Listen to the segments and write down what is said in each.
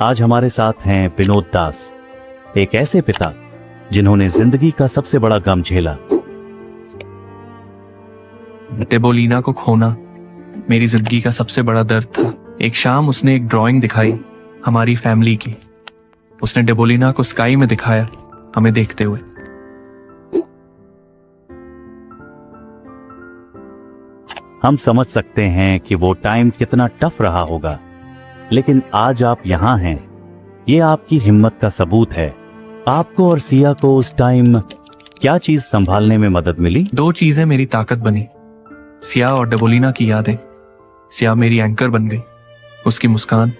आज हमारे साथ हैं विनोद दास, एक ऐसे पिता जिन्होंने जिंदगी का सबसे बड़ा गम झेला। डेबोलिना को खोना मेरी जिंदगी का सबसे बड़ा दर्द था। एक शाम उसने एक ड्राइंग दिखाई हमारी फैमिली की। उसने डेबोलिना को स्काई में दिखाया, हमें देखते हुए। हम समझ सकते हैं कि वो टाइम कितना टफ रहा होगा, लेकिन आज आप यहाँ हैं, ये आपकी हिम्मत का सबूत है। आपको और सिया को उस टाइम क्या चीज संभालने में मदद मिली? दो चीजें मेरी ताकत बनी, सिया और डेबोलिना की यादें। सिया मेरी एंकर बन गई। उसकी मुस्कान,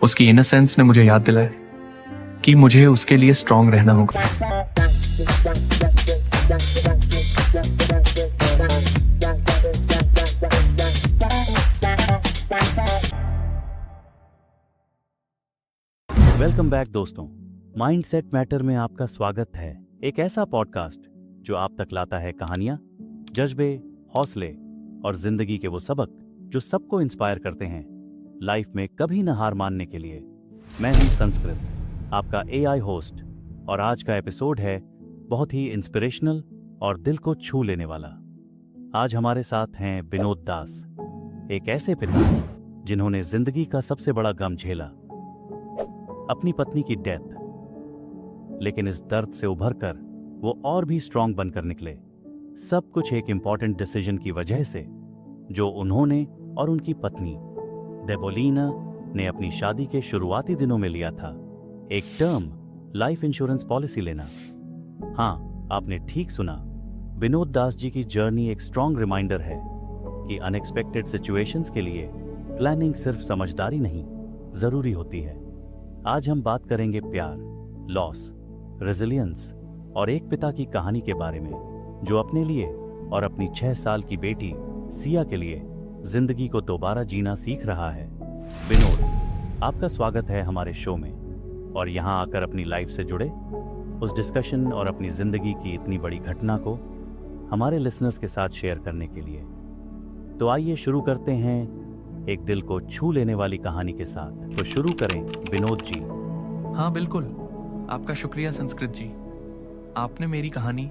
उसकी इनोसेंस ने मुझे याद दिलाया कि मुझे उसके लिए स्ट्रांग रहना होगा। वेलकम बैक दोस्तों, माइंडसेट मैटर में आपका स्वागत है। एक ऐसा पॉडकास्ट जो आप तक लाता है कहानियां, जज्बे, हौसले और जिंदगी के वो सबक जो सबको इंस्पायर करते हैं लाइफ में कभी न हार मानने के लिए। मैं हूं संस्कृत, आपका एआई होस्ट, और आज का एपिसोड है बहुत ही इंस्पिरेशनल और दिल को छू लेने वाला। आज हमारे साथ हैं विनोद दास, एक ऐसे पिता जिन्होंने जिंदगी का सबसे बड़ा गम झेला, अपनी पत्नी की डेथ। लेकिन इस दर्द से उभरकर वो और भी स्ट्रांग बनकर निकले। सब कुछ एक इंपॉर्टेंट डिसीजन की वजह से जो उन्होंने और उनकी पत्नी डेबोलिना ने अपनी शादी के शुरुआती दिनों में लिया था, एक टर्म लाइफ इंश्योरेंस पॉलिसी लेना। हाँ, आपने ठीक सुना। विनोद दास जी की जर्नी एक स्ट्रांग रिमाइंडर है कि अनएक्सपेक्टेड सिचुएशंस के लिए प्लानिंग सिर्फ समझदारी नहीं, जरूरी होती है। आज हम बात करेंगे प्यार, लॉस, रेजिलियंस और एक पिता की कहानी के बारे में जो अपने लिए और अपनी 6 साल की बेटी सिया के लिए जिंदगी को दोबारा जीना सीख रहा है। विनोद, आपका स्वागत है हमारे शो में, और यहाँ आकर अपनी लाइफ से जुड़े उस डिस्कशन और अपनी जिंदगी की इतनी बड़ी घटना को हमारे लिसनर्स के साथ शेयर करने के लिए। तो आइए शुरू करते हैं एक दिल को छू लेने वाली कहानी के साथ। तो शुरू करें विनोद जी। हाँ बिल्कुल, आपका शुक्रिया संस्कृत जी। आपने मेरी कहानी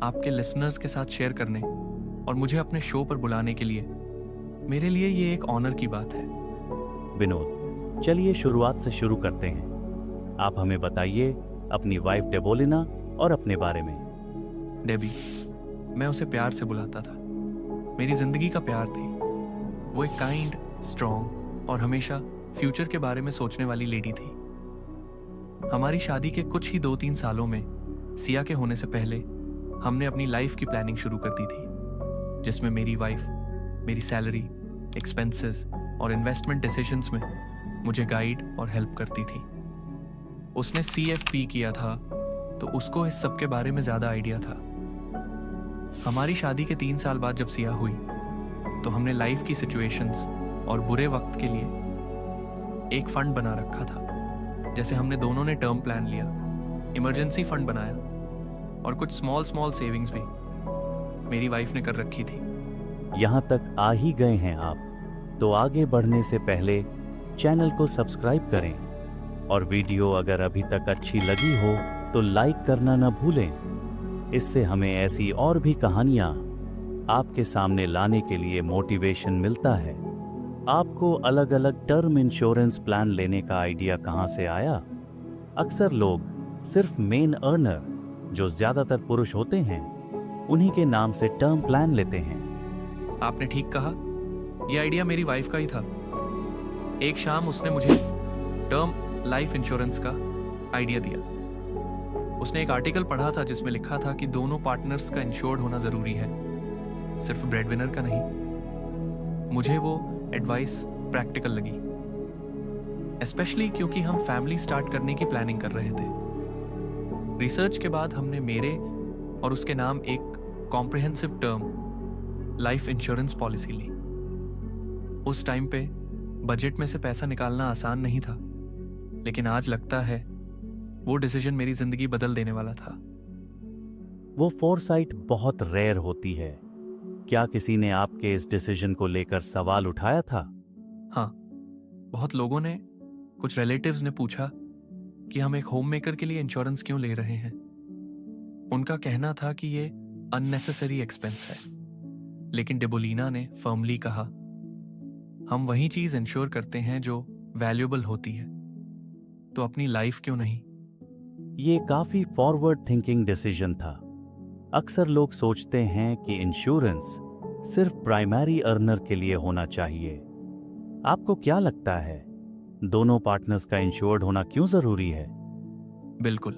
आपके लिसनर्स के साथ शेयर करने और मुझे अपने शो पर बुलाने के लिए, मेरे लिए ये एक ऑनर की बात है। विनोद, चलिए शुरुआत से शुरू करते हैं। आप हमें बताइए अपनी वाइफ डेबोलिना और अपने बारे में। डेबी, मैं उसे प्यार से बुलाता था। मेरी जिंदगी का प्यार थी। वो एक काइंड, स्ट्रॉन्ग और हमेशा फ्यूचर के बारे में सोचने वाली लेडी थी। हमारी शादी के कुछ ही 2-3 सालों में सिया के होने से पहले हमने अपनी लाइफ की प्लानिंग शुरू कर दी थी, जिसमें मेरी वाइफ मेरी सैलरी, एक्सपेंसेस और इन्वेस्टमेंट डिसीजंस में मुझे गाइड और हेल्प करती थी। उसने CFP किया था, तो उसको इस सब के बारे में ज़्यादा आइडिया था। हमारी शादी के 3 साल बाद जब सिया हुई तो हमने लाइफ की सिचुएशंस और बुरे वक्त के लिए एक फंड बना रखा था। जैसे हमने दोनों ने टर्म प्लान लिया, इमरजेंसी फंड बनाया और कुछ स्मॉल सेविंग्स भी मेरी वाइफ ने कर रखी थी। यहाँ तक आ ही गए हैं आप, तो आगे बढ़ने से पहले चैनल को सब्सक्राइब करें, और वीडियो अगर अभी तक अच्छी लगी हो तो लाइक करना न भूलें। इससे हमें ऐसी और भी कहानियाँ आपके सामने लाने के लिए मोटिवेशन मिलता है। आपको अलग अलग टर्म इंश्योरेंस प्लान लेने का आइडिया कहाँ से आया? अक्सर लोग सिर्फ मेन अर्नर, जो ज्यादातर पुरुष होते हैं, उन्हीं के नाम से टर्म प्लान लेते हैं। आपने ठीक कहा, यह आइडिया मेरी वाइफ का ही था। एक शाम उसने मुझे टर्म लाइफ इंश्योरेंस का आइडिया दिया। उसने एक आर्टिकल पढ़ा था जिसमें लिखा था कि दोनों पार्टनर्स का इंश्योर्ड होना जरूरी है, सिर्फ ब्रेडविनर का नहीं। मुझे वो एडवाइस प्रैक्टिकल लगी, स्पेशली क्योंकि हम फैमिली स्टार्ट करने की प्लानिंग कर रहे थे। रिसर्च के बाद हमने मेरे और उसके नाम एक comprehensive term life insurance policy ली। उस टाइम पे बजट में से पैसा निकालना आसान नहीं था, लेकिन आज लगता है वो डिसीजन मेरी जिंदगी बदल देने वाला था। वो फोरसाइट बहुत रेयर होती है। क्या किसी ने आपके इस डिसीजन को लेकर सवाल उठाया था? हाँ, बहुत लोगों ने कुछ रिलेटिव्स ने पूछा कि हम एक होम मेकर के लिए इंश्योरेंस क्यों ले रहे हैं। उनका कहना था कि ये अननेसेसरी एक्सपेंस है, लेकिन डेबोलिना ने फर्मली कहा, हम वही चीज इंश्योर करते हैं जो वैल्यूएबल होती है, तो अपनी लाइफ क्यों नहीं। ये काफी फॉरवर्ड थिंकिंग डिसीजन था। अक्सर लोग सोचते हैं कि इंश्योरेंस सिर्फ प्राइमरी अर्नर के लिए होना चाहिए। आपको क्या लगता है, दोनों पार्टनर्स का इंश्योर्ड होना क्यों जरूरी है? बिल्कुल,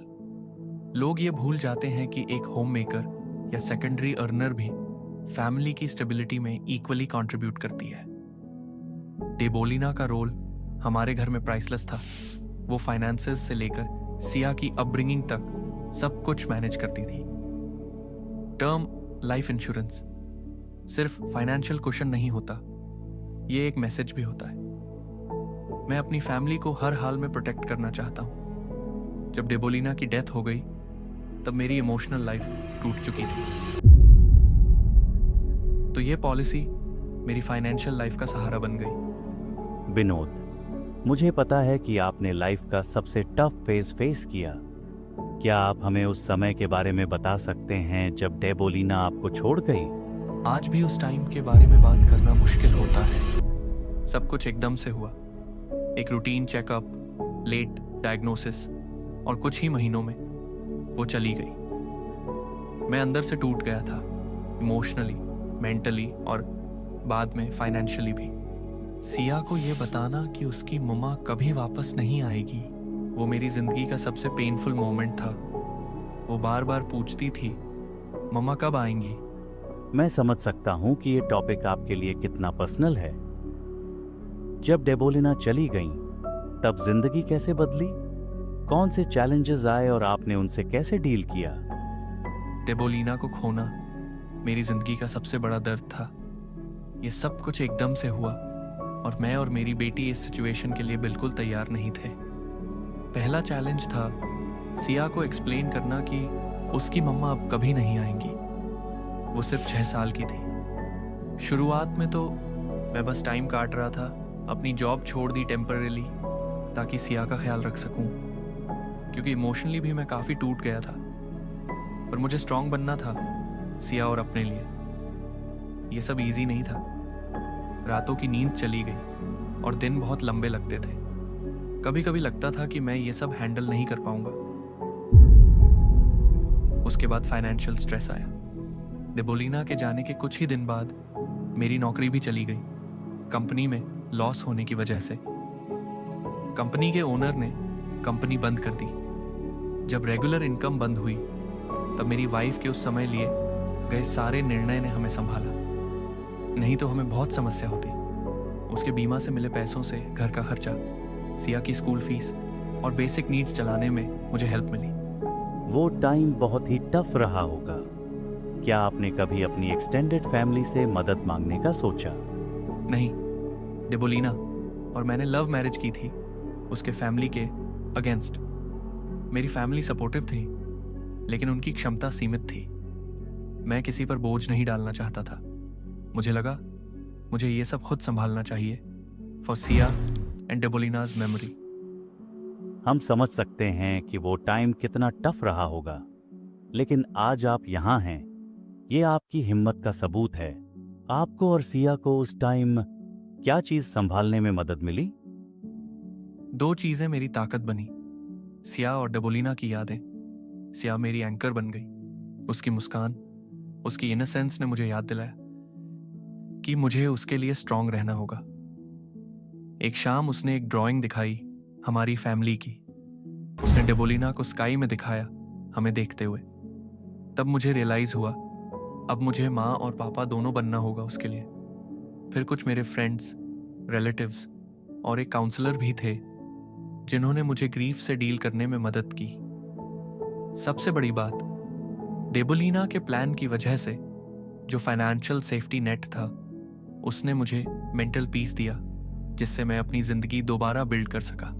लोग ये भूल जाते हैं कि एक होम मेकर या सेकेंडरी अर्नर भी फैमिली की स्टेबिलिटी में इक्वली कंट्रीब्यूट करती है। डेबोलिना का रोल हमारे घर में प्राइसलेस था। वो फाइनेंसेस से लेकर सिया की अपब्रिंगिंग तक सब कुछ मैनेज करती थी। टर्म लाइफ इंश्योरेंस सिर्फ फाइनेंशियल कुशन नहीं होता, ये एक मैसेज भी होता है। मैं अपनी फैमिली को हर हाल में प्रोटेक्ट करना चाहता हूं। जब डेबोलिना की डेथ हो गई तब मेरी इमोशनल लाइफ टूट चुकी थी, तो ये पॉलिसी मेरी फाइनेंशियल लाइफ का सहारा बन गई। विनोद, मुझे पता है कि आपने लाइफ का सबसे टफ फेस किया। क्या आप हमें उस समय के बारे में बता सकते हैं जब डेबोलिना आपको छोड़ गई? आज भी उस टाइम के बारे में बात करना मुश्किल होता है। सब कुछ एकदम से हुआ। एक रूटीन चेकअप, लेट डायग्नोसिस, और कुछ ही महीनों में वो चली गई। मैं अंदर से टूट गया था, इमोशनली, मेंटली और बाद में फाइनेंशियली भी। सिया को ये बताना कि उसकी मम्मा कभी वापस नहीं आएगी, वो मेरी जिंदगी का सबसे पेनफुल मोमेंट था। वो बार बार पूछती थी, मम्मा कब आएंगी। मैं समझ सकता हूं कि ये टॉपिक आपके लिए कितना पर्सनल है। जब डेबोलिना चली गईं, तब जिंदगी कैसे बदली? कौन से चैलेंजेस आए और आपने उनसे कैसे डील किया? डेबोलिना को खोना मेरी जिंदगी का सबसे बड़ा दर्द था। ये सब कुछ एकदम से हुआ और मैं और मेरी बेटी इस सिचुएशन के लिए बिल्कुल तैयार नहीं थे। पहला चैलेंज था सिया को एक्सप्लेन करना कि उसकी मम्मा अब कभी नहीं आएंगी। वो सिर्फ 6 साल की थी। शुरुआत में तो मैं बस टाइम काट रहा था, अपनी जॉब छोड़ दी टेम्पररीली ताकि सिया का ख्याल रख सकूं, क्योंकि इमोशनली भी मैं काफ़ी टूट गया था। पर मुझे स्ट्रांग बनना था, सिया और अपने लिए। ये सब इजी नहीं था। रातों की नींद चली गई और दिन बहुत लंबे लगते थे। कभी कभी लगता था कि मैं ये सब हैंडल नहीं कर पाऊंगा। उसके बाद फाइनेंशियल स्ट्रेस आया। डेबोलिना के जाने के कुछ ही दिन बाद मेरी नौकरी भी चली गई, कंपनी में लॉस होने की वजह से। कंपनी के ओनर ने कंपनी बंद कर दी। जब रेगुलर इनकम बंद हुई तब मेरी वाइफ के उस समय लिए गए सारे निर्णय ने हमें संभाला, नहीं तो हमें बहुत समस्या होती। उसके बीमा से मिले पैसों से घर का खर्चा, सिया की स्कूल फीस और बेसिक नीड्स चलाने में मुझे हेल्प मिली। वो टाइम बहुत ही टफ रहा होगा। क्या आपने कभी अपनी एक्सटेंडेड फैमिली से मदद मांगने का सोचा? नहीं, डेबोलिना और मैंने लव मैरिज की थी, उसके फैमिली के अगेंस्ट। मेरी फैमिली सपोर्टिव थी, लेकिन उनकी क्षमता सीमित थी। मैं किसी पर बोझ नहीं डालना चाहता था। मुझे लगा मुझे ये सब खुद संभालना चाहिए, फॉर सिया एंड डेबोलिनाज मेमोरी। हम समझ सकते हैं कि वो टाइम कितना टफ रहा होगा, लेकिन आज आप यहाँ हैं, ये आपकी हिम्मत का सबूत है। आपको और सिया को उस टाइम क्या चीज संभालने में मदद मिली? 2 चीजें मेरी ताकत बनी, सिया और डेबोलिना की यादें। सिया मेरी एंकर बन गई। उसकी मुस्कान, उसकी इनोसेंस ने मुझे याद दिलाया कि मुझे उसके लिए स्ट्रांग रहना होगा। एक शाम उसने एक ड्राइंग दिखाई हमारी फैमिली की। उसने डेबोलिना को स्काई में दिखाया, हमें देखते हुए। तब मुझे रियलाइज हुआ, अब मुझे माँ और पापा दोनों बनना होगा उसके लिए। फिर कुछ मेरे फ्रेंड्स, रिलेटिव्स और एक काउंसलर भी थे जिन्होंने मुझे ग्रीफ से डील करने में मदद की। सबसे बड़ी बात, डेबोलिना के प्लान की वजह से जो फाइनेंशियल सेफ्टी नेट था, उसने मुझे मेंटल पीस दिया, जिससे मैं अपनी जिंदगी दोबारा बिल्ड कर सका।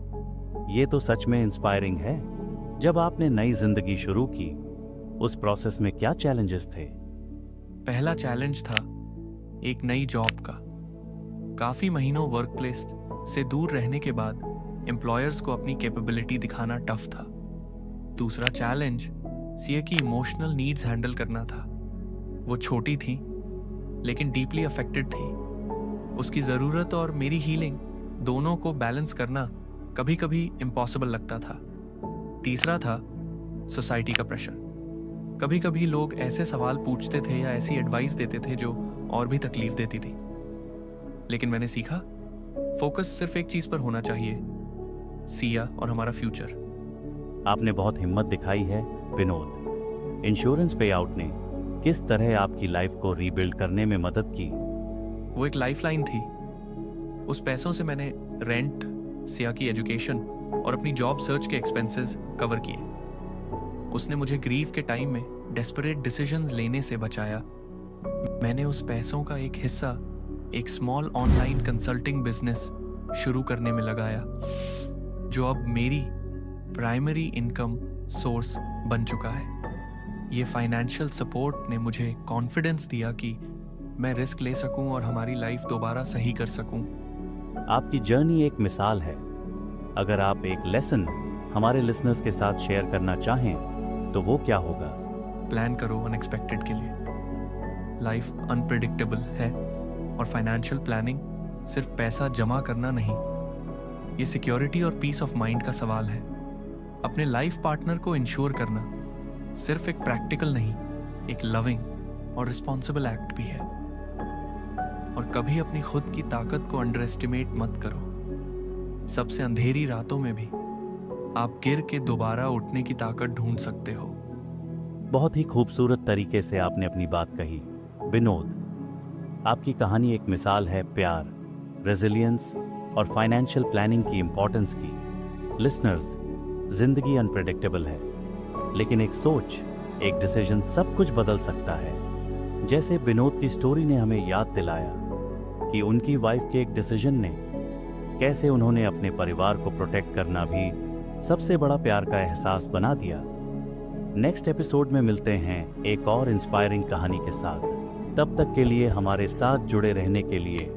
ये तो सच में इंस्पायरिंग है। जब आपने नई जिंदगी शुरू की, उस प्रोसेस में क्या चैलेंजेस थे? पहला चैलेंज था एक नई जॉब का। काफी महीनों वर्क प्लेस से दूर रहने के बाद एम्प्लॉयर्स को अपनी कैपेबिलिटी दिखाना टफ था। दूसरा चैलेंज सिया की इमोशनल नीड्स हैंडल करना था। वो छोटी थी लेकिन डीपली अफेक्टेड थी। उसकी ज़रूरत और मेरी हीलिंग दोनों को बैलेंस करना कभी कभी इम्पॉसिबल लगता था। तीसरा था सोसाइटी का प्रेशर। कभी कभी लोग ऐसे सवाल पूछते थे या ऐसी एडवाइस देते थे जो और भी तकलीफ देती थी। लेकिन मैंने सीखा फोकस सिर्फ एक चीज पर होना चाहिए, सिया और हमारा फ्यूचर। आपने बहुत हिम्मत दिखाई है विनोद। इंश्योरेंस पे आउट ने किस तरह आपकी लाइफ को रीबिल्ड करने में मदद की? वो एक लाइफलाइन थी। उस पैसों से मैंने रेंट, सिया की एजुकेशन और अपनी जॉब सर्च के एक्सपेंसेस कवर किए। उसने मुझे ग्रीफ के टाइम में डेस्परेट डिसीजंस लेने से बचाया। मैंने उस पैसों का एक हिस्सा एक स्मॉल ऑनलाइन कंसल्टिंग बिजनेस शुरू करने में लगाया, जो अब मेरी प्राइमरी इनकम सोर्स बन चुका है। ये फाइनेंशियल सपोर्ट ने मुझे कॉन्फिडेंस दिया कि मैं रिस्क ले सकूं और हमारी लाइफ दोबारा सही कर सकूं। आपकी जर्नी एक मिसाल है। अगर आप एक लेसन हमारे लिसनर्स के साथ शेयर करना चाहें तो वो क्या होगा? प्लान करो अनएक्सपेक्टेड के लिए। लाइफ अनप्रेडिक्टेबल है और फाइनेंशियल प्लानिंग सिर्फ पैसा जमा करना नहीं, ये सिक्योरिटी और पीस ऑफ माइंड का सवाल है। अपने लाइफ पार्टनर को इंश्योर करना सिर्फ एक प्रैक्टिकल नहीं, एक लविंग और रिस्पॉन्सिबल एक्ट भी है। और कभी अपनी खुद की ताकत को अंडर एस्टिमेट मत करो। सबसे अंधेरी रातों में भी आप गिर के दोबारा उठने की ताकत ढूंढ सकते हो। बहुत ही खूबसूरत तरीके से आपने अपनी बात कही विनोद। आपकी कहानी एक मिसाल है प्यार, रेजिलियंस और फाइनेंशियल प्लानिंग की इंपॉर्टेंस की। लिसनर्स, जिंदगी अनप्रेडिक्टेबल है, लेकिन एक सोच, एक डिसीजन सब कुछ बदल सकता है। जैसे विनोद की स्टोरी ने हमें याद दिलाया कि उनकी वाइफ के एक डिसीजन ने कैसे उन्होंने अपने परिवार को प्रोटेक्ट करना भी सबसे बड़ा प्यार का एहसास बना दिया। नेक्स्ट एपिसोड में मिलते हैं एक और इंस्पायरिंग कहानी के साथ। तब तक के लिए हमारे साथ जुड़े रहने के लिए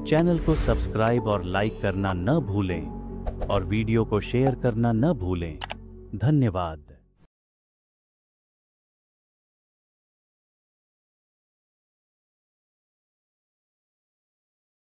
चैनल को सब्सक्राइब और लाइक करना न भूलें और वीडियो को शेयर करना न भूलें। धन्यवाद।